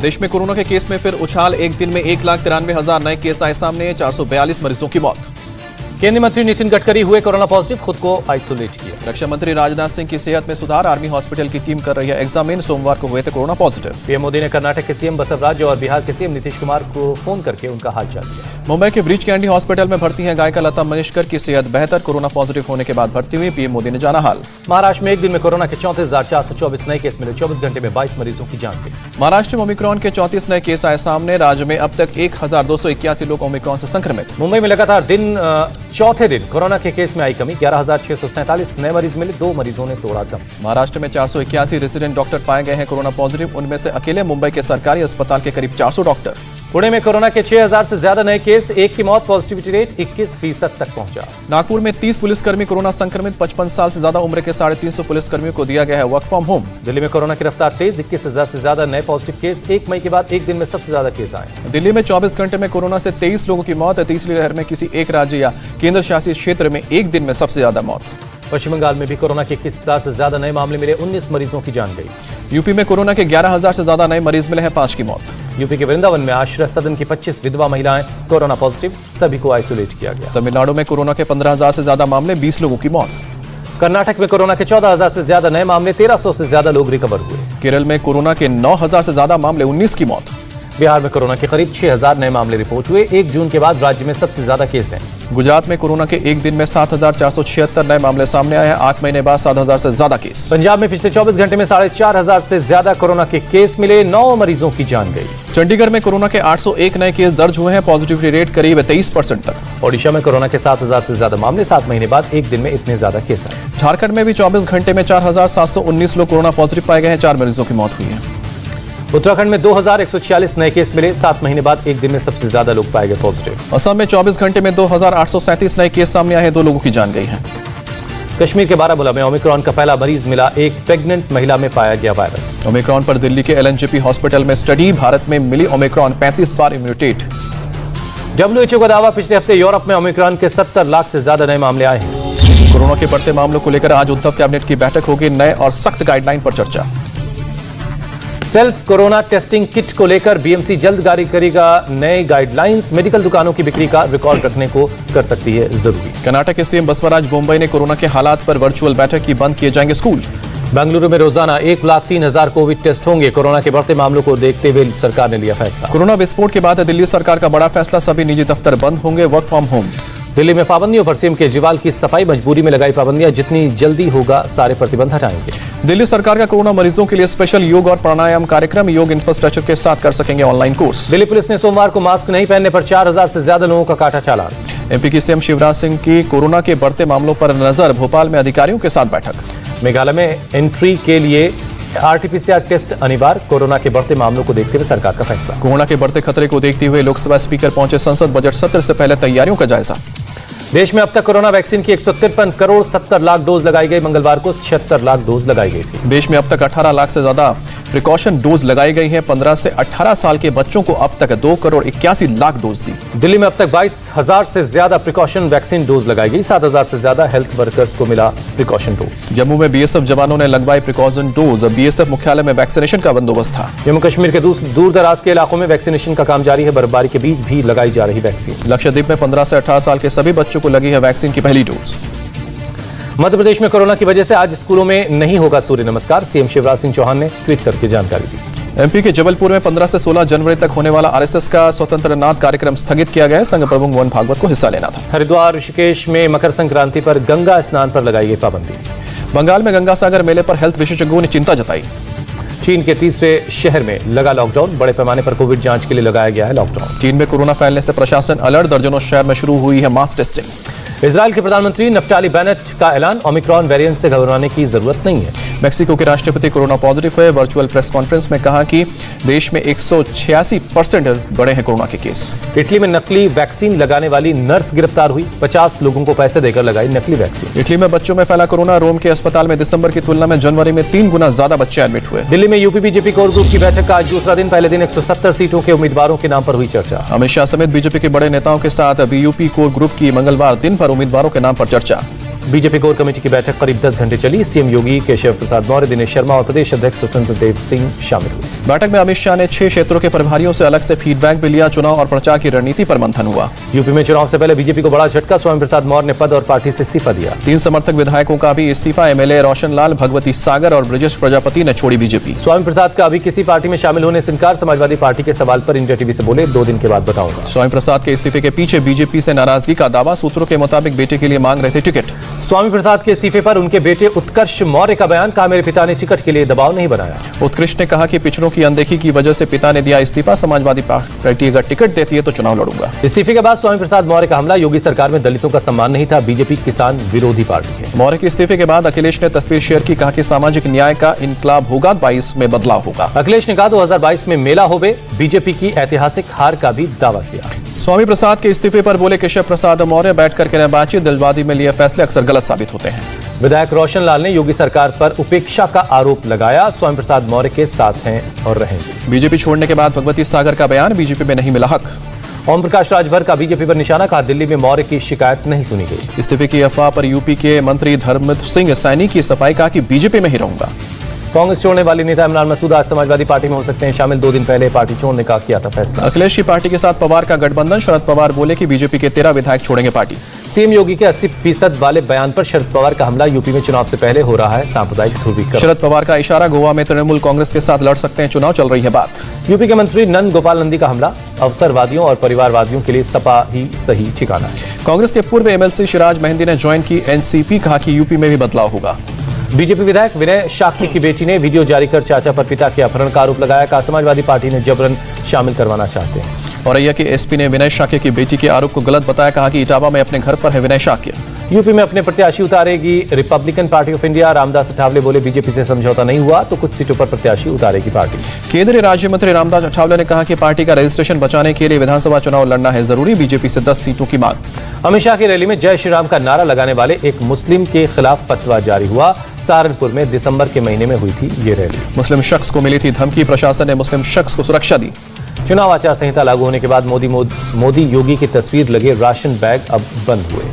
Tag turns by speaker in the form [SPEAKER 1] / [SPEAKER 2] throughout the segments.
[SPEAKER 1] देश में कोरोना के केस में फिर उछाल। एक दिन में 1,93,000 नए केस आए सामने, 442 मरीजों की मौत।
[SPEAKER 2] केंद्रीय मंत्री नितिन गडकरी हुए कोरोना पॉजिटिव, खुद को आइसोलेट किया।
[SPEAKER 1] रक्षा मंत्री राजनाथ सिंह की सेहत में सुधार, आर्मी हॉस्पिटल की टीम कर रही है एग्जामिन। सोमवार को हुए थे कोरोना पॉजिटिव।
[SPEAKER 2] पीएम मोदी ने कर्नाटक के सीएम बसवराज और बिहार के सीएम नीतीश कुमार को फोन करके उनका हालचाल लिया।
[SPEAKER 1] मुंबई के ब्रीच कैंडी हॉस्पिटल में भर्ती हैं गायिका लता मंगेशकर की सेहत बेहतर, कोरोना पॉजिटिव होने के बाद भर्ती हुई। पीएम मोदी ने जाना हाल।
[SPEAKER 2] महाराष्ट्र में एक दिन में कोरोना के 34,424 नए केस मिले, 24 घंटे में 22 मरीजों की जान गई।
[SPEAKER 1] महाराष्ट्र में ओमिक्रॉन के 34 नए केस आए सामने। राज्य में अब तक 1,281 लोग ओमिक्रॉन से संक्रमित।
[SPEAKER 2] मुंबई में लगातार चौथे दिन कोरोना के केस में आई कमी, 11,647 नए मरीज मिले, 2 मरीजों ने तोड़ा दम।
[SPEAKER 1] महाराष्ट्र में 481 रेजिडेंट डॉक्टर पाए गए हैं कोरोना पॉजिटिव, उनमें से अकेले मुंबई के सरकारी अस्पताल के करीब 400 डॉक्टर।
[SPEAKER 2] पुणे में कोरोना के 6,000 से ज्यादा नए केस, 1 की मौत, पॉजिटिविटी रेट 21% तक पहुंचा।
[SPEAKER 1] नागपुर में 30 पुलिसकर्मी कोरोना संक्रमित, 55 साल से ज्यादा उम्र के 350 पुलिसकर्मियों को दिया गया है वर्क फ्रॉम होम।
[SPEAKER 2] दिल्ली में कोरोना की रफ्तार तेज, 21,000 से ज्यादा नए पॉजिटिव केस, 1 मई के बाद एक दिन में सबसे ज्यादा केस आए।
[SPEAKER 1] दिल्ली में 24 घंटे में कोरोना से 23 लोगों की मौत। तीसरी लहर में किसी एक राज्य या केंद्र शासित क्षेत्र में एक दिन में सबसे ज्यादा मौत।
[SPEAKER 2] पश्चिम बंगाल में भी कोरोना के 21,000 से ज्यादा नए मामले मिले, 19 मरीजों की जान गई।
[SPEAKER 1] यूपी में कोरोना के 11,000 से ज्यादा नए मरीज मिले हैं, 5 की मौत।
[SPEAKER 2] यूपी के वृंदावन में आश्रय सदन की 25 विधवा महिलाएं कोरोना पॉजिटिव, सभी को आइसोलेट किया गया।
[SPEAKER 1] तमिलनाडु में कोरोना के 15,000 से ज्यादा मामले, 20 लोगों की मौत।
[SPEAKER 2] कर्नाटक में कोरोना के 14,000 से ज्यादा नए मामले, 1,300 से ज्यादा लोग रिकवर हुए।
[SPEAKER 1] केरल में कोरोना के 9,000 से ज्यादा मामले, 19 की मौत।
[SPEAKER 2] बिहार में कोरोना के करीब 6,000 नए मामले रिपोर्ट हुए, 1 जून के बाद राज्य में सबसे ज्यादा केस हैं।
[SPEAKER 1] गुजरात में कोरोना के एक दिन में 7,476 नए मामले सामने आए हैं, 8 महीने बाद 7,000 से ज्यादा केस।
[SPEAKER 2] पंजाब में पिछले 24 घंटे में 4,500 से ज्यादा कोरोना के केस मिले, 9 मरीजों की जान गई।
[SPEAKER 1] चंडीगढ़ में कोरोना के 801 नए केस दर्ज हुए हैं, पॉजिटिविटी रेट करीब 23% तक।
[SPEAKER 2] ओडिशा में कोरोना के 7,000 से ज्यादा मामले, 7 महीने बाद एक दिन में इतने ज्यादा केस आए।
[SPEAKER 1] झारखंड में भी 24 घंटे में 4,719 लोग कोरोना पॉजिटिव पाए गए हैं, 4 मरीजों की मौत हुई है।
[SPEAKER 2] उत्तराखंड में 2,146 नए केस मिले, 7 महीने बाद एक दिन में सबसे ज्यादा लोग पाए गए पॉजिटिव।
[SPEAKER 1] असम में 24 घंटे में 2,837 नए केस सामने आए हैं, 2 लोगों की जान गई है।
[SPEAKER 2] कश्मीर के बारामूला में ओमिक्रॉन का पहला मरीज मिला, एक प्रेग्नेंट महिला में पाया गया वायरस।
[SPEAKER 1] ओमिक्रॉन पर दिल्ली के LNJP हॉस्पिटल में स्टडी, भारत में मिली ओमिक्रॉन 35 बार इम्यूटेट।
[SPEAKER 2] WHO का दावा, पिछले हफ्ते यूरोप में ओमिक्रॉन के 70 लाख से ज्यादा नए मामले आए हैं।
[SPEAKER 1] कोरोना के बढ़ते मामलों को लेकर आज उद्धव कैबिनेट की बैठक होगी, नए और सख्त गाइडलाइन पर चर्चा।
[SPEAKER 2] सेल्फ कोरोना टेस्टिंग किट को लेकर BMC जल्द जारी करेगा नए गाइडलाइंस, मेडिकल दुकानों की बिक्री का रिकॉर्ड रखने को कर सकती है जरूरी।
[SPEAKER 1] कर्नाटक के सीएम बसवराज मुंबई ने कोरोना के हालात पर वर्चुअल बैठक की, बंद किए जाएंगे स्कूल।
[SPEAKER 2] बेंगलुरु में रोजाना 1,03,000 कोविड टेस्ट होंगे, कोरोना के बढ़ते मामलों को देखते हुए सरकार ने लिया फैसला।
[SPEAKER 1] कोरोना विस्फोट के बाद दिल्ली सरकार का बड़ा फैसला, सभी निजी दफ्तर बंद होंगे, वर्क फ्रॉम होम।
[SPEAKER 2] दिल्ली में पाबंदियों पर सीएम केजरीवाल की सफाई, मजबूरी में लगाई पाबंदियां, जितनी जल्दी होगा सारे प्रतिबंध हटाएंगे।
[SPEAKER 1] दिल्ली सरकार का कोरोना मरीजों के लिए स्पेशल योग और प्राणायाम कार्यक्रम, योग इंफ्रास्ट्रक्चर के साथ कर सकेंगे ऑनलाइन कोर्स।
[SPEAKER 2] दिल्ली पुलिस ने सोमवार को मास्क नहीं पहनने पर 4,000 से ज्यादा लोगों का काटा चालान।
[SPEAKER 1] MP की सीएम शिवराज सिंह की कोरोना के बढ़ते मामलों पर नजर, भोपाल में अधिकारियों के साथ बैठक।
[SPEAKER 2] मेघालय में एंट्री के लिए RT-PCR टेस्ट अनिवार्य, कोरोना के बढ़ते मामलों को देखते हुए सरकार का फैसला।
[SPEAKER 1] कोरोना के बढ़ते खतरे को देखते हुए लोकसभा स्पीकर पहुंचे संसद, बजट सत्र से पहले तैयारियों का जायजा।
[SPEAKER 2] देश में अब तक कोरोना वैक्सीन की 153 करोड़ 70 लाख डोज लगाई गई, मंगलवार को 76 लाख डोज लगाई गई थी।
[SPEAKER 1] देश में अब तक 18 लाख से ज्यादा प्रिकॉशन डोज लगाई गई है, 15 से 18 साल के बच्चों को अब तक 2 करोड़ 81 लाख डोज दी।
[SPEAKER 2] दिल्ली में अब तक 22,000 से ज्यादा प्रिकॉशन वैक्सीन डोज लगाई गई, 7,000 से ज्यादा हेल्थ वर्कर्स को मिला प्रिकॉशन डोज।
[SPEAKER 1] जम्मू में BSF जवानों ने लगवाई प्रिकॉशन डोज, BSF मुख्यालय में वैक्सीनेशन का बंदोबस्त था।
[SPEAKER 2] जम्मू कश्मीर के दूर दराज के इलाकों में वैक्सीनेशन का काम जारी है, बर्फबारी के बीच भी लगाई जा रही वैक्सीन।
[SPEAKER 1] लक्षद्वीप में 15 से 18 साल के सभी बच्चों को लगी है वैक्सीन की पहली डोज।
[SPEAKER 2] मध्य प्रदेश में कोरोना की वजह से आज स्कूलों में नहीं होगा सूर्य नमस्कार, सीएम शिवराज सिंह चौहान ने ट्वीट करके जानकारी दी।
[SPEAKER 1] MP के जबलपुर में 15 से 16 जनवरी तक होने वाला RSS का स्वतंत्र नाद कार्यक्रम स्थगित किया गया है, संघ प्रमुख मोहन भागवत को हिस्सा लेना था।
[SPEAKER 2] हरिद्वार ऋषिकेश में मकर संक्रांति पर गंगा स्नान पर लगाई गई पाबंदी।
[SPEAKER 1] बंगाल में गंगा सागर मेले पर हेल्थ विशेषज्ञों ने चिंता जताई।
[SPEAKER 2] चीन के तीसरे शहर में लगा लॉकडाउन, बड़े पैमाने पर कोविड जांच के लिए लगाया गया है लॉकडाउन।
[SPEAKER 1] चीन में कोरोना फैलने से प्रशासन अलर्ट, दर्जनों शहर में शुरू हुई है मास टेस्टिंग।
[SPEAKER 2] इजराइल के प्रधानमंत्री नफ्ताली बेनेट का ऐलान, ओमिक्रॉन वेरिएंट से घबराने की जरूरत नहीं है।
[SPEAKER 1] मेक्सिको के राष्ट्रपति कोरोना पॉजिटिव हुए, वर्चुअल प्रेस कॉन्फ्रेंस में कहा कि देश में 186% बढ़े हैं कोरोना के केस।
[SPEAKER 2] इटली में नकली वैक्सीन लगाने वाली नर्स गिरफ्तार हुई, 50 लोगों को पैसे देकर लगाई नकली वैक्सीन।
[SPEAKER 1] इटली में बच्चों में फैला कोरोना, रोम के अस्पताल में दिसंबर की तुलना में जनवरी में 3 गुना ज्यादा बच्चे एडमिट हुए।
[SPEAKER 2] दिल्ली में यूपी बीजेपी कोर ग्रुप की बैठक का आज दूसरा दिन, पहले दिन 170 सीटों के उम्मीदवारों के नाम पर हुई चर्चा।
[SPEAKER 1] अमित शाह समेत बीजेपी के बड़े नेताओं के साथ BUP कोर ग्रुप की मंगलवार दिन पर उम्मीदवारों के नाम पर चर्चा।
[SPEAKER 2] बीजेपी कोर कमेटी की बैठक करीब 10 घंटे चली। सीएम योगी, केशव प्रसाद मौर्य, दिनेश शर्मा और प्रदेश अध्यक्ष स्वतंत्र देव सिंह शामिल हुए।
[SPEAKER 1] बैठक में अमित शाह ने 6 क्षेत्रों के प्रभारियों से अलग से फीडबैक भी लिया। चुनाव और प्रचार की रणनीति पर मंथन हुआ।
[SPEAKER 2] यूपी में चुनाव से पहले बीजेपी को बड़ा झटका। स्वामी प्रसाद मौर्य ने पद और पार्टी से इस्तीफा दिया।
[SPEAKER 1] 3 समर्थक विधायकों का भी इस्तीफा। एमएलए रोशन लाल, भगवती सागर और ब्रजेश प्रजापति ने छोड़ी बीजेपी।
[SPEAKER 2] स्वामी प्रसाद का अभी किसी पार्टी में शामिल होने से इनकार। समाजवादी पार्टी के सवाल पर इंडिया टीवी से बोले, 2 दिन के बाद बताऊंगा।
[SPEAKER 1] स्वामी प्रसाद के इस्तीफे के पीछे बीजेपी से नाराजगी का दावा। सूत्रों के मुताबिक बेटे के लिए मांग रहे थे टिकट।
[SPEAKER 2] स्वामी प्रसाद के इस्तीफे पर उनके बेटे उत्कर्ष मौर्य का बयान। कहा, मेरे पिता ने टिकट के लिए दबाव नहीं बनाया।
[SPEAKER 1] उत्कृष्ट ने कहा कि पिछड़ों की अनदेखी की वजह से पिता ने दिया इस्तीफा। समाजवादी पार्टी अगर टिकट देती है तो चुनाव लड़ूंगा।
[SPEAKER 2] इस्तीफे के बाद स्वामी प्रसाद मौर्य का हमला। योगी सरकार में दलितों का सम्मान नहीं था। बीजेपी किसान विरोधी पार्टी है।
[SPEAKER 1] मौर्य के इस्तीफे के बाद अखिलेश ने तस्वीर शेयर की। कहा कि सामाजिक न्याय का इनकलाब होगा, 22 में बदलाव होगा।
[SPEAKER 2] अखिलेश ने कहा 2022 में मेला होवे। बीजेपी की ऐतिहासिक हार का भी दावा किया।
[SPEAKER 1] स्वामी प्रसाद के इस्तीफे पर बोले केशव प्रसाद मौर्य, बैठकर के बातचीत, दिलवादी में लिए फैसले अक्सर गलत साबित होते हैं।
[SPEAKER 2] विधायक रोशन लाल ने योगी सरकार पर उपेक्षा का आरोप लगाया। स्वामी प्रसाद मौर्य के साथ हैं और रहेंगे।
[SPEAKER 1] बीजेपी छोड़ने के बाद भगवती सागर का बयान। बीजेपी में नहीं मिला हक।
[SPEAKER 2] ओम प्रकाश राजभर का बीजेपी पर निशाना। कहा, दिल्ली में मौर्य की शिकायत नहीं सुनी गई।
[SPEAKER 1] इस्तीफे की अफवाह पर यूपी के मंत्री धर्मेंद्र सिंह सैनी की सफाई। कहा कि बीजेपी में ही रहूंगा।
[SPEAKER 2] कांग्रेस छोड़ने वाले नेता इमरान मसूद आज समाजवादी पार्टी में हो सकते हैं शामिल। 2 दिन पहले पार्टी छोड़ने का किया था फैसला।
[SPEAKER 1] अखिलेश की पार्टी के साथ पवार का गठबंधन। शरद पवार बोले कि बीजेपी के 13 विधायक छोड़ेंगे पार्टी।
[SPEAKER 2] सीएम योगी के 80% वाले बयान पर शरद पवार का हमला। यूपी में चुनाव से पहले हो रहा है सांप्रदायिक ध्रुवीकरण।
[SPEAKER 1] शरद पवार का इशारा। गोवा में तृणमूल कांग्रेस के साथ लड़ सकते हैं चुनाव, चल रही है बात।
[SPEAKER 2] यूपी के मंत्री नंद गोपाल नंदी का हमला। अवसरवादियों और परिवारवादियों के लिए सपा ही सही ठिकाना है।
[SPEAKER 1] कांग्रेस के पूर्व एमएलसी शिराज मेहंदी ने ज्वाइन की एनसीपी। कहा कि यूपी में भी बदलाव होगा।
[SPEAKER 2] बीजेपी विधायक विनय शाक्य की बेटी ने वीडियो जारी कर चाचा पर पिता के अपहरण का आरोप लगाया। कहा, समाजवादी पार्टी ने जबरन शामिल करवाना चाहते हैं।
[SPEAKER 1] औरैया के एसपी ने विनय शाक्य की बेटी के आरोप को गलत बताया। कहा कि इटावा में अपने घर पर है विनय शाक्य।
[SPEAKER 2] यूपी में अपने प्रत्याशी उतारेगी Republican party of India. Ramdas Athawale बोले, बीजेपी से समझौता नहीं हुआ तो कुछ सीटों पर प्रत्याशी उतारेगी पार्टी।
[SPEAKER 1] केंद्रीय राज्य मंत्री रामदास अठावले ने कहा कि पार्टी का रजिस्ट्रेशन बचाने के लिए विधानसभा चुनाव लड़ना है जरूरी। बीजेपी से 10 सीटों की मांग।
[SPEAKER 2] अमित शाह की रैली में जय श्री राम का नारा लगाने वाले एक मुस्लिम के खिलाफ फतवा जारी हुआ। सहारनपुर में दिसंबर के महीने में हुई थी ये रैली।
[SPEAKER 1] मुस्लिम शख्स को मिली थी धमकी। प्रशासन ने मुस्लिम शख्स को सुरक्षा दी।
[SPEAKER 2] चुनाव आचार संहिता लागू होने के बाद मोदी योगी की तस्वीर लगे राशन बैग अब बंद हुए।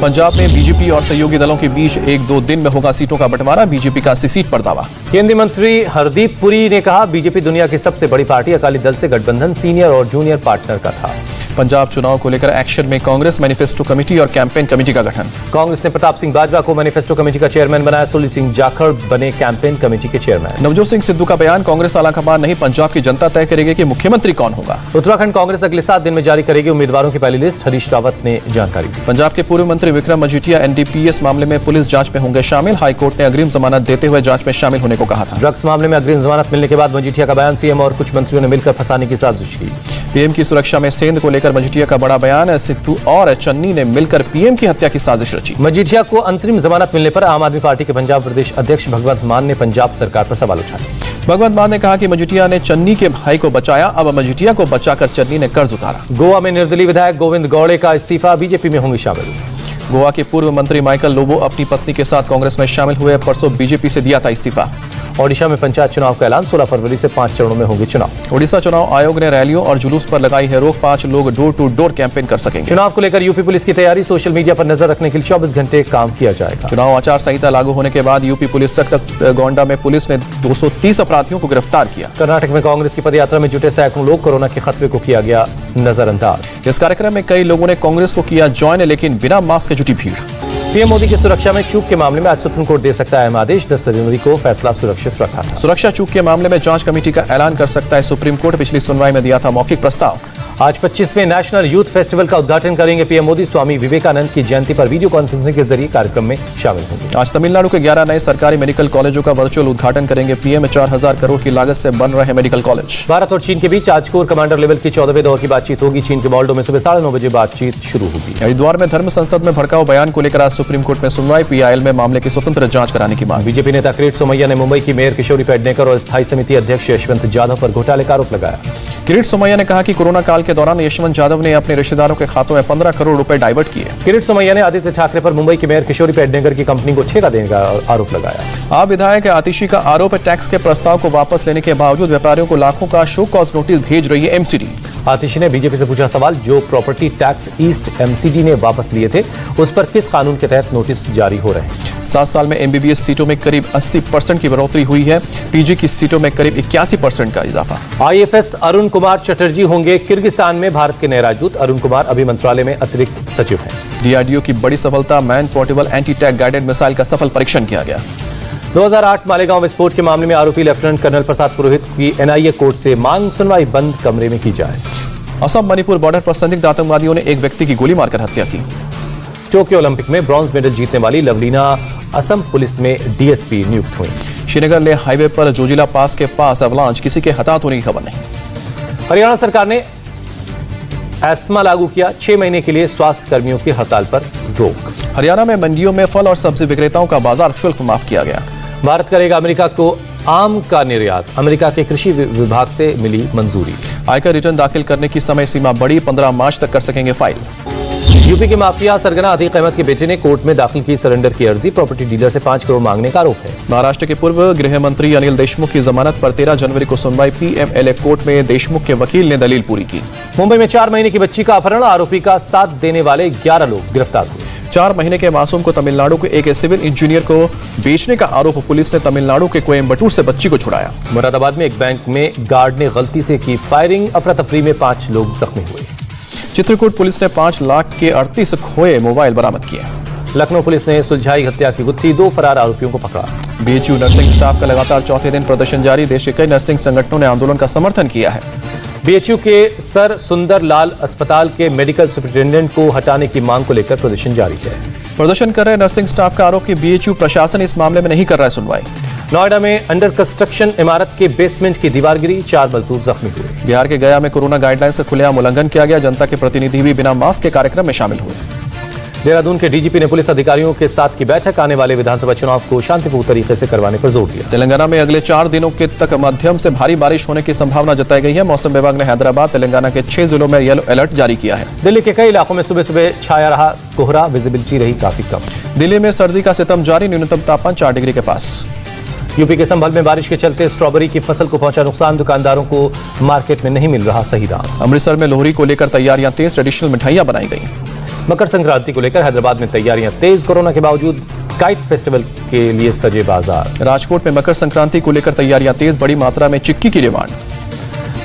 [SPEAKER 1] पंजाब में बीजेपी और सहयोगी दलों के बीच 1-2 दिन में होगा सीटों का बंटवारा। बीजेपी का 80 सीट पर दावा।
[SPEAKER 2] केंद्रीय मंत्री हरदीप पुरी ने कहा, बीजेपी दुनिया की सबसे बड़ी पार्टी। अकाली दल से गठबंधन सीनियर और जूनियर पार्टनर का था।
[SPEAKER 1] पंजाब चुनाव को लेकर एक्शन में कांग्रेस। मैनिफेस्टो कमेटी और कैंपेन कमेटी का गठन।
[SPEAKER 2] कांग्रेस ने प्रताप सिंह बाजवा को मैनिफेस्टो कमेटी का चेयरमैन बनाया। सुरजीत सिंह जाखड़ बने कैंपेन कमेटी के चेयरमैन।
[SPEAKER 1] नवजोत सिंह सिद्धू का बयान। कांग्रेस आलाकमान नहीं, पंजाब की जनता तय करेगी कि मुख्यमंत्री कौन होगा।
[SPEAKER 2] उत्तराखंड कांग्रेस अगले 7 दिन में जारी करेगी उम्मीदवारों की पहली लिस्ट। हरीश रावत ने जानकारी दी।
[SPEAKER 1] पंजाब के पूर्व मंत्री विक्रम मजीठिया एनडीपीएस मामले में पुलिस जांच में होंगे शामिल। हाईकोर्ट ने अग्रिम जमानत देते हुए जांच में शामिल होने को कहा था।
[SPEAKER 2] ड्रग्स मामले में अग्रिम जमानत मिलने के बाद मजीठिया का बयान। सीएम और कुछ मंत्रियों ने मिलकर फंसाने की साजिश की।
[SPEAKER 1] पीएम की सुरक्षा में सेंध को लेकर मजीठिया का बड़ा बयान। सिद्धू और चन्नी ने मिलकर पीएम की हत्या की साजिश रची।
[SPEAKER 2] मजीठिया को अंतरिम जमानत मिलने पर आम आदमी पार्टी के पंजाब प्रदेश अध्यक्ष भगवंत मान ने पंजाब सरकार पर सवाल उठाए।
[SPEAKER 1] भगवंत मान ने कहा कि मजीठिया ने चन्नी के भाई को बचाया, अब मजीठिया को बचाकर चन्नी ने कर्ज उतारा।
[SPEAKER 2] गोवा में निर्दलीय विधायक गोविंद गौड़े का इस्तीफा। बीजेपी में होंगे शामिल।
[SPEAKER 1] गोवा के पूर्व मंत्री माइकल लोबो अपनी पत्नी के साथ कांग्रेस में शामिल हुए। परसों बीजेपी से दिया था इस्तीफा।
[SPEAKER 2] ओडिशा में पंचायत चुनाव का ऐलान। 16 फरवरी से 5 चरणों में होंगे चुनाव।
[SPEAKER 1] ओडिशा चुनाव आयोग ने रैलियों और जुलूस पर लगाई है रोक। 5 लोग डोर टू डोर कैंपेन कर सकेंगे।
[SPEAKER 2] चुनाव को लेकर यूपी पुलिस की तैयारी। सोशल मीडिया पर नजर रखने के लिए 24 घंटे काम किया जाएगा।
[SPEAKER 1] चुनाव आचार संहिता लागू होने के बाद यूपी पुलिस सख्त। गोंडा में पुलिस ने 230 अपराधियों को गिरफ्तार किया।
[SPEAKER 2] कर्नाटक में कांग्रेस की पदयात्रा में जुटे सैकड़ों लोग। कोरोना के खतरे को किया गया नजरअंदाज।
[SPEAKER 1] इस कार्यक्रम में कई लोगों ने कांग्रेस को किया ज्वाइन, लेकिन बिना मास्क के जुटी भीड़।
[SPEAKER 2] पीएम मोदी की सुरक्षा में चूक के मामले में आज सुप्रीम कोर्ट दे सकता है अहम आदेश। 10 जनवरी को फैसला सुरक्षित रखा था।
[SPEAKER 1] सुरक्षा चूक के मामले में जांच कमेटी का ऐलान कर सकता है सुप्रीम कोर्ट। पिछली सुनवाई में दिया था मौखिक प्रस्ताव।
[SPEAKER 2] आज 25वें नेशनल यूथ फेस्टिवल का उद्घाटन करेंगे पीएम मोदी। स्वामी विवेकानंद की जयंती पर वीडियो कॉन्फ्रेंसिंग के जरिए कार्यक्रम में शामिल होंगे।
[SPEAKER 1] आज तमिलनाडु के 11 नए सरकारी मेडिकल कॉलेजों का वर्चुअल उद्घाटन करेंगे पीएम। 4000 करोड़ की लागत से बन रहे मेडिकल कॉलेज।
[SPEAKER 2] भारत और चीन के बीच आज कोर कमांडर लेवल की 14वें दौर की बातचीत होगी। चीन के मॉल्डो में सुबह 9:30 बजे बातचीत शुरू होगी।
[SPEAKER 1] हरिद्वार में धर्म संसद में भड़काऊ बयान को लेकर आज सुप्रीम कोर्ट में सुनवाई। पीआईएल में मामले की स्वतंत्र जांच कराने की मांग।
[SPEAKER 2] बीजेपी नेता किरीट सोमैया ने मुंबई की मेयर किशोरी पेडनेकर और स्थायी समिति अध्यक्ष यशवंत जाधव पर घोटाले का आरोप लगाया।
[SPEAKER 1] किरीट सोमैया ने कहा कि कोरोना काल के के दौरान यशवंत यादव ने अपने रिश्तेदारों के खातों में 15 करोड़ रुपए डाइवर्ट किए।
[SPEAKER 2] किरीट सोमैया ने आदित्य ठाकरे पर मुंबई के मेयर किशोरी पेडनेकर की कंपनी को ठेका देने का आरोप लगाया।
[SPEAKER 1] आप विधायक आतिशी का आरोप है, टैक्स के प्रस्ताव को वापस लेने के बावजूद व्यापारियों को लाखों का शो कॉज नोटिस भेज रही है एमसीडी।
[SPEAKER 2] आतिशी ने बीजेपी से पूछा सवाल, जो प्रॉपर्टी टैक्स ईस्ट एमसीडी ने वापस लिए थे उस पर किस कानून के तहत नोटिस जारी हो रहे हैं।
[SPEAKER 1] 7 साल में एमबीबीएस सीटों में करीब 80% की बढ़ोतरी हुई है। पीजी की सीटों में करीब 81% का इजाफा।
[SPEAKER 2] आईएफएस अरुण कुमार चटर्जी होंगे किर्गिस्तान में भारत के नए राजदूत। अरुण कुमार अभी मंत्रालय में अतिरिक्त सचिव हैं।
[SPEAKER 1] डीआरडीओ की बड़ी सफलता, man portable anti tank guided missile का सफल परीक्षण किया गया।
[SPEAKER 2] 2008 मालेगांव विस्फोट के मामले में आरोपी लेफ्टिनेंट कर्नल प्रसाद पुरोहित की एनआईए कोर्ट से मांग, सुनवाई बंद कमरे में की जाए।
[SPEAKER 1] असम मणिपुर बॉर्डर पर संदिग्ध आतंकवादियों ने एक व्यक्ति की गोली मारकर हत्या की।
[SPEAKER 2] टोक्यो ओलंपिक में ब्रॉन्ज मेडल जीतने वाली लवलीना असम पुलिस में डीएसपी नियुक्त हुई।
[SPEAKER 1] श्रीनगर ले हाईवे पर जोजिला पास के पास अवलांच, किसी के हताहत होने की खबर नहीं।
[SPEAKER 2] हरियाणा सरकार ने एस्मा लागू किया, 6 महीने के लिए स्वास्थ्य कर्मियों की हड़ताल पर रोक।
[SPEAKER 1] हरियाणा में मंडियों में फल और सब्जी विक्रेताओं का बाजार शुल्क माफ किया गया।
[SPEAKER 2] भारत करेगा अमेरिका को आम का निर्यात, अमेरिका के कृषि विभाग से मिली मंजूरी।
[SPEAKER 1] आयकर रिटर्न दाखिल करने की समय सीमा बढ़ी, 15 मार्च तक कर सकेंगे फाइल।
[SPEAKER 2] यूपी के माफिया सरगना अतीक अहमद के बेटे ने कोर्ट में दाखिल की सरेंडर की अर्जी, प्रॉपर्टी डीलर से 5 करोड़ मांगने का आरोप है।
[SPEAKER 1] महाराष्ट्र के पूर्व गृह मंत्री अनिल देशमुख की जमानत पर 13 जनवरी को सुनवाई, पीएमएलए कोर्ट में देशमुख के वकील ने दलील पूरी की।
[SPEAKER 2] मुंबई में 4 महीने की बच्ची का अपहरण, आरोपी का साथ देने वाले 11 लोग गिरफ्तार हुए।
[SPEAKER 1] 4 महीने के मासूम को तमिलनाडु के एक सिविल इंजीनियर को बेचने का आरोप, पुलिस ने तमिलनाडु के कोयम्बटूर से बच्ची को छुड़ाया।
[SPEAKER 2] मुरादाबाद में एक बैंक में गार्ड ने गलती से की फायरिंग, अफरा तफरी में 5 लोग जख्मी हुए।
[SPEAKER 1] चित्रकूट पुलिस ने 5 लाख के 38 खोए मोबाइल बरामद किए।
[SPEAKER 2] लखनऊ पुलिस ने सुलझाई हत्या की गुत्थी, 2 फरार आरोपियों को पकड़ा।
[SPEAKER 1] बीएचयू नर्सिंग स्टाफ का लगातार चौथे दिन प्रदर्शन जारी, देश के कई नर्सिंग संगठनों ने आंदोलन का समर्थन किया है।
[SPEAKER 2] बीएचयू के सर सुंदर लाल अस्पताल के मेडिकल सुपरिटेंडेंट को हटाने की मांग को लेकर प्रदर्शन जारी है।
[SPEAKER 1] प्रदर्शन कर रहे नर्सिंग स्टाफ का आरोप कि बीएचयू प्रशासन इस मामले में नहीं कर रहा है सुनवाई।
[SPEAKER 2] नोएडा में अंडर कंस्ट्रक्शन इमारत के बेसमेंट की दीवार गिरी, 4 मजदूर जख्मी हुए।
[SPEAKER 1] बिहार के गया में कोरोना गाइडलाइंस का खुलेआम उल्लंघन किया गया, जनता के प्रतिनिधि भी बिना मास्क के कार्यक्रम में शामिल हुए।
[SPEAKER 2] देहरादून के डीजीपी ने पुलिस अधिकारियों के साथ की बैठक, आने वाले विधानसभा चुनाव को शांतिपूर्ण तरीके से करवाने पर जोर दिया।
[SPEAKER 1] तेलंगाना में अगले 4 दिनों के तक मध्यम से भारी बारिश होने की संभावना जताई गई है। मौसम विभाग ने हैदराबाद, तेलंगाना के 6 जिलों में येलो अलर्ट जारी किया है।
[SPEAKER 2] दिल्ली के कई इलाकों में सुबह सुबह छाया रहा कोहरा, विजिबिलिटी रही काफी कम।
[SPEAKER 1] दिल्ली में सर्दी का सितम जारी, न्यूनतम तापमान 4 डिग्री के पास।
[SPEAKER 2] यूपी के संभल में बारिश के चलते स्ट्रॉबेरी की फसल को पहुंचा नुकसान, दुकानदारों को मार्केट में नहीं मिल रहा सही दाम।
[SPEAKER 1] अमृतसर में लोहड़ी को लेकर तैयारियां तेज, ट्रेडिशनल मिठाइयां बनाई गई।
[SPEAKER 2] मकर संक्रांति को लेकर हैदराबाद में तैयारियां तेज, कोरोना के बावजूद काइट फेस्टिवल के लिए सजे बाजार।
[SPEAKER 1] राजकोट में मकर संक्रांति को लेकर तैयारियां तेज, बड़ी मात्रा में चिक्की की डिमांड।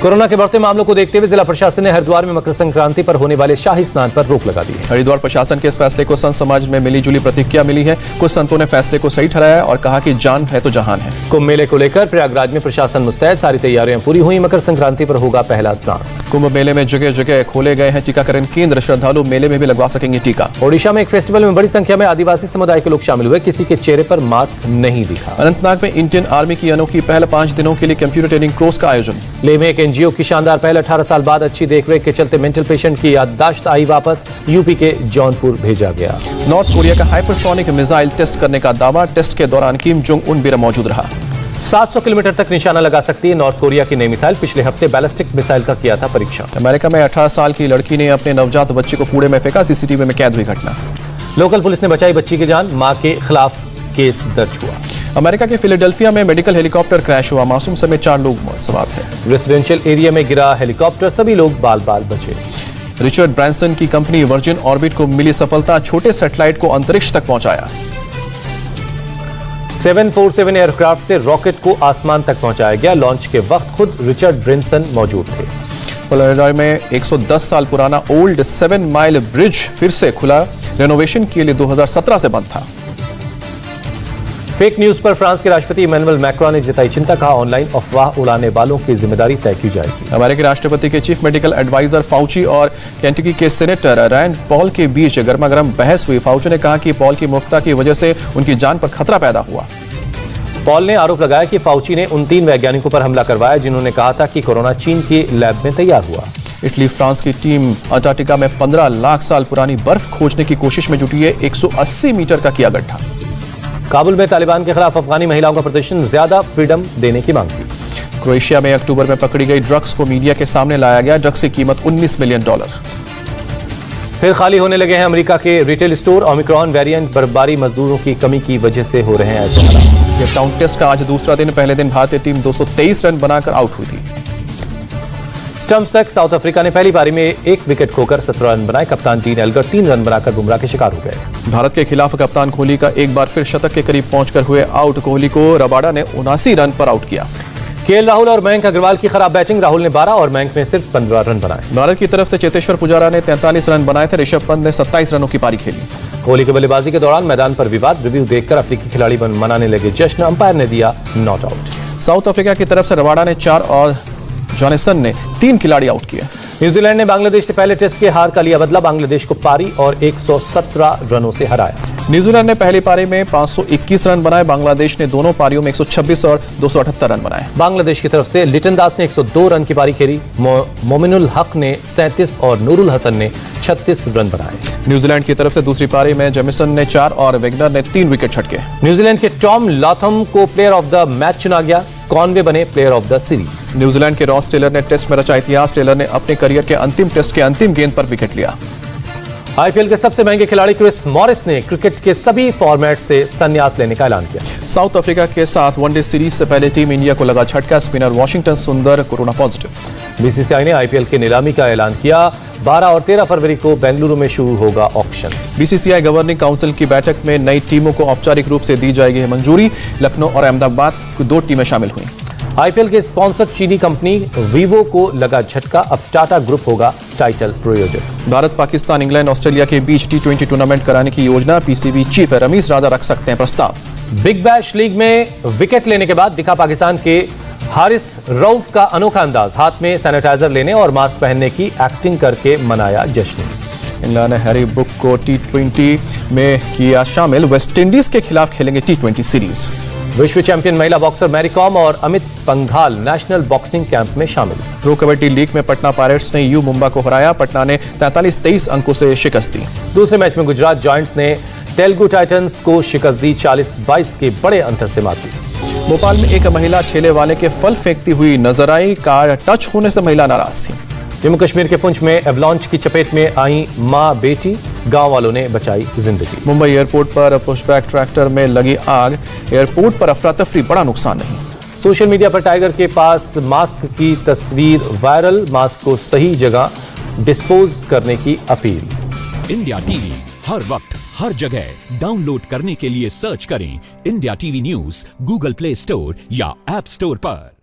[SPEAKER 2] कोरोना के बढ़ते मामलों को देखते हुए जिला प्रशासन ने हरिद्वार में मकर संक्रांति पर होने वाले शाही स्नान पर रोक लगा दी है।
[SPEAKER 1] हरिद्वार प्रशासन के इस फैसले को संत समाज में मिलीजुली प्रतिक्रिया मिली है। कुछ संतों ने फैसले को सही ठहराया और कहा कि जान है तो जहान है।
[SPEAKER 2] कुंभ मेले को लेकर प्रयागराज में प्रशासन मुस्तैद, सारी तैयारियां पूरी हुई, मकर संक्रांति पर होगा पहला स्नान।
[SPEAKER 1] कुंभ मेले में जगह जगह खोले गए हैं टीकाकरण केंद्र, श्रद्धालु मेले में भी लगवा सकेंगे टीका।
[SPEAKER 2] ओडिशा में एक फेस्टिवल में बड़ी संख्या में आदिवासी समुदाय के लोग शामिल हुए, किसी के चेहरे पर मास्क नहीं दिखा।
[SPEAKER 1] अनंतनाग में इंडियन आर्मी की अनोखी पहल, 5 दिनों के लिए कंप्यूटर ट्रेनिंग कोर्स का आयोजन।
[SPEAKER 2] लेह में एक एनजीओ की शानदार पहल, 18 साल बाद अच्छी देखरेख के चलते मेंटल पेशेंट की याददाश्त आई वापस, यूपी के जौनपुर भेजा गया।
[SPEAKER 1] नॉर्थ कोरिया का हाइपरसोनिक मिसाइल टेस्ट करने का दावा, टेस्ट के दौरान किम जोंग उन भी मौजूद रहा।
[SPEAKER 2] 700 किलोमीटर तक निशाना लगा सकती है नॉर्थ कोरिया की नई मिसाइल, पिछले हफ्ते बैलिस्टिक मिसाइल का किया था परीक्षण।
[SPEAKER 1] अमेरिका में 18 साल की लड़की ने अपने नवजात बच्चे को कूड़े में फेंका, सीसीटीवी में कैद हुई घटना।
[SPEAKER 2] लोकल पुलिस ने बचाई बच्ची की जान, मां के खिलाफ केस दर्ज हुआ।
[SPEAKER 1] अमेरिका के फिलाडेल्फिया में मेडिकल हेलीकॉप्टर क्रैश हुआ, मासूम समेत 4 लोग सवार थे।
[SPEAKER 2] रेसिडेंशियल एरिया में गिरा हेलीकॉप्टर, सभी लोग बाल बाल बचे।
[SPEAKER 1] रिचर्ड ब्रांसन की कंपनी वर्जिन ऑर्बिट को मिली सफलता, छोटे सैटेलाइट को अंतरिक्ष तक पहुंचाया।
[SPEAKER 2] 747 एयरक्राफ्ट से रॉकेट को आसमान तक पहुंचाया गया, लॉन्च के वक्त खुद रिचर्ड ब्रांसन मौजूद थे।
[SPEAKER 1] फ्लोरिडा में 110 साल पुराना ओल्ड 7 माइल ब्रिज फिर से खुला, रेनोवेशन के लिए 2017 से बंद था।
[SPEAKER 2] फेक न्यूज पर फ्रांस के राष्ट्रपति इमैनुअल मैक्रोन ने जताई चिंता, कहा ऑनलाइन अफवाह उड़ाने वालों की जिम्मेदारी तय की जाएगी।
[SPEAKER 1] अमेरिकी राष्ट्रपति के चीफ मेडिकल एडवाइजर फाउची और केंटकी के सेनेटर रैंड पॉल के बीच गर्मागर्म बहस हुई। फाउची ने कहा कि पॉल की मुक्तता की वजह से उनकी जान पर खतरा पैदा हुआ।
[SPEAKER 2] पॉल ने आरोप लगाया कि फाउची ने उन 3 वैज्ञानिकों पर हमला करवाया जिन्होंने कहा था कि कोरोना चीन के लैब में तैयार हुआ।
[SPEAKER 1] इटली फ्रांस की टीम अंटार्कटिका में 15 लाख साल पुरानी बर्फ खोजने की कोशिश में जुटी है, 180 मीटर का किया गड्ढा।
[SPEAKER 2] काबुल में तालिबान के खिलाफ अफगानी महिलाओं का प्रदर्शन, ज्यादा फ्रीडम देने की मांग की।
[SPEAKER 1] क्रोएशिया में अक्टूबर में पकड़ी गई ड्रग्स को मीडिया के सामने लाया गया। ड्रग्स की कीमत $19 मिलियन।
[SPEAKER 2] फिर खाली होने लगे हैं अमेरिका के रिटेल स्टोर। ओमिक्रॉन वेरिएंट बर्फबारी मजदूरों की कमी की वजह से हो रहे हैं ऐसे हालात।
[SPEAKER 1] केप टाउन टेस्ट का आज दूसरा दिन। पहले दिन भारतीय टीम 223 रन बनाकर आउट हुई थी।
[SPEAKER 2] स्टंप्स तक साउथ अफ्रीका ने पहली पारी में 1 विकेट खोकर 17 रन बनाए। कप्तान डीन एल्गर 3 रन बनाकर बुमराह के शिकार हो गए।
[SPEAKER 1] भारत के खिलाफ कप्तान कोहली का एक बार फिर शतक के करीब पहुंचकर हुए आउट। कोहली को रबाडा ने 79 रन पर आउट किया।
[SPEAKER 2] केएल राहुल और मयंक अग्रवाल की खराब बैटिंग। राहुल ने 12 और मयंक ने सिर्फ 15 रन बनाए।
[SPEAKER 1] भारत की तरफ से चेतेश्वर पुजारा ने 43 रन बनाए थे। ऋषभ पंत ने 27 रनों की पारी खेली।
[SPEAKER 2] कोहली की बल्लेबाजी के दौरान मैदान पर विवाद। रिव्यू देखकर अफ्रीकी खिलाड़ी मनाने लगे जश्न। अंपायर ने दिया नॉट आउट।
[SPEAKER 1] साउथ अफ्रीका की तरफ से रबाडा ने 4 और जॉनसन ने 3 खिलाड़ी आउट किए।
[SPEAKER 2] न्यूजीलैंड ने बांग्लादेश से पहले टेस्ट के हार का लिया बदला। बांग्लादेश को पारी और 117 रनों से हराया।
[SPEAKER 1] न्यूजीलैंड ने पहली पारी में 521 रन बनाए। बांग्लादेश ने दोनों पारियों में 126 और 278 रन बनाए।
[SPEAKER 2] बांग्लादेश की तरफ से लिटन दास ने 102 रन की पारी खेली। मोमिनुल हक ने 37 और नूरुल हसन ने 36 रन बनाए।
[SPEAKER 1] न्यूजीलैंड की तरफ से दूसरी पारी में जेमिसन ने 4 और वेगनर ने 3 विकेट छटके।
[SPEAKER 2] न्यूजीलैंड के टॉम लाथम को प्लेयर ऑफ द मैच चुना गया। कॉनवे बने player of the series.
[SPEAKER 1] New Zealand के रॉस टेलर ने टेस्ट में रचा इतिहास। टेलर ने अपने करियर के अंतिम टेस्ट के अंतिम गेंद पर विकेट लिया।
[SPEAKER 2] आईपीएल के सबसे महंगे खिलाड़ी क्रिस मॉरिस ने क्रिकेट के सभी फॉर्मेट से संन्यास लेने का ऐलान किया।
[SPEAKER 1] साउथ अफ्रीका के साथ वनडे सीरीज से पहले टीम इंडिया को लगा झटका। स्पिनर वॉशिंगटन सुंदर कोरोना पॉजिटिव।
[SPEAKER 2] बीसीसीआई ने आईपीएल की नीलामी का ऐलान किया। 12 और 13 फरवरी को बेंगलुरु में शुरू होगा ऑक्शन।
[SPEAKER 1] बीसीसीआई गवर्निंग काउंसिल की बैठक में नई टीमों को औपचारिक रूप से दी जाएगी मंजूरी। लखनऊ और अहमदाबाद की 2 टीमें शामिल हुई।
[SPEAKER 2] आईपीएल के स्पॉन्सर चीनी कंपनी वीवो को लगा झटका। अब टाटा ग्रुप होगा टाइटल प्रायोजक।
[SPEAKER 1] भारत, पाकिस्तान, इंग्लैंड, ऑस्ट्रेलिया के बीच T20 टूर्नामेंट कराने की योजना। पीसीबी चीफ रमीज राजा रख सकते हैं प्रस्ताव।
[SPEAKER 2] बिग बैश लीग में विकेट लेने के बाद दिखा पाकिस्तान के हारिस रऊफ का अनोखा अंदाज। हाथ में सैनिटाइजर लेने और मास्क पहनने की एक्टिंग करके मनाया जश्न।
[SPEAKER 1] इंग्लैंड ने हैरी ब्रुक को T20 में किया शामिल। वेस्टइंडीज के खिलाफ खेलेंगे T20 सीरीज।
[SPEAKER 2] विश्व चैंपियन महिला बॉक्सर मैरी कॉम और Amit Panghal national boxing camp में शामिल।
[SPEAKER 1] प्रो कबड्डी लीग में पटना पायरेट्स ने यू मुंबा को हराया। पटना ने 43-23 अंकों से शिकस्त दी।
[SPEAKER 2] दूसरे मैच में गुजरात जॉइंट्स ने तेलुगु टाइटंस को शिकस्त दी। 40-22 के बड़े अंतर से मात दी।
[SPEAKER 1] भोपाल में एक महिला ठेले वाले के फल फेंकती हुई नजर आई। कार टच होने से महिला नाराज थी।
[SPEAKER 2] जम्मू कश्मीर के पुंछ में एवलांच की चपेट में आई मां बेटी। गांव वालों ने बचाई जिंदगी।
[SPEAKER 1] मुंबई एयरपोर्ट पर पुशबैक ट्रैक्टर में लगी आग। एयरपोर्ट पर अफरा तफरी, बड़ा नुकसान नहीं।
[SPEAKER 2] सोशल मीडिया पर टाइगर के पास मास्क की तस्वीर वायरल। मास्क को सही जगह डिस्पोज करने की अपील।
[SPEAKER 3] इंडिया टीवी हर वक्त हर जगह डाउनलोड करने के लिए सर्च करें India TV news Google play store या ऐप स्टोर पर।